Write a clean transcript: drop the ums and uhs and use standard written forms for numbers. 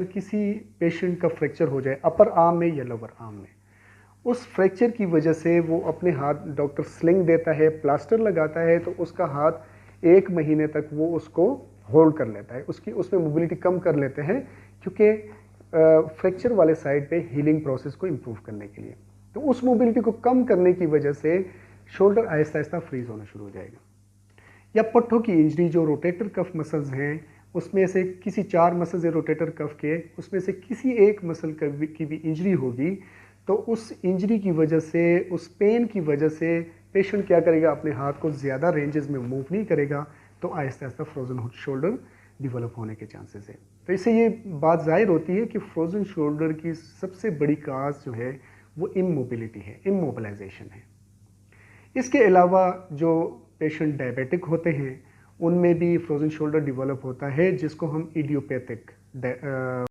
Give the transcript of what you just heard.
किसी पेशेंट का फ्रैक्चर हो जाए अपर आर्म में या लोअर आर्म में, उस फ्रैक्चर की वजह से वो अपने हाथ, डॉक्टर स्लिंग देता है, प्लास्टर लगाता है, तो उसका हाथ 1 महीने तक वो उसको होल्ड कर लेता है, उसकी उसमें मोबिलिटी कम कर लेते हैं, क्योंकि फ्रैक्चर वाले साइड पे हीलिंग प्रोसेस को इम्प्रूव करने के लिए। तो उस मोबिलिटी को कम करने की वजह से शोल्डर आहिस्ता आहिस्ता फ्रीज होना शुरू हो जाएगा। या पट्ठों की इंजरी, जो रोटेटर कफ मसल्स हैं, उसमें से किसी 4 मसल्स है रोटेटर कफ के, उसमें से किसी एक मसल की भी इंजरी होगी, तो उस इंजरी की वजह से, उस पेन की वजह से पेशेंट क्या करेगा, अपने हाथ को ज़्यादा रेंजेस में मूव नहीं करेगा, तो Aahista Aahista frozen shoulder develop होने के चांसेस है। तो इससे ये बात जाहिर होती है कि फ्रोजन शोल्डर की सबसे बड़ी काज जो है वो इमोबिलिटी है, इमोबिलाइजेशन है। इसके अलावा जो पेशेंट डायबिटिक होते हैं, उनमें भी फ्रोजन शोल्डर डिवेलप होता है, जिसको हम इडियोपैथिक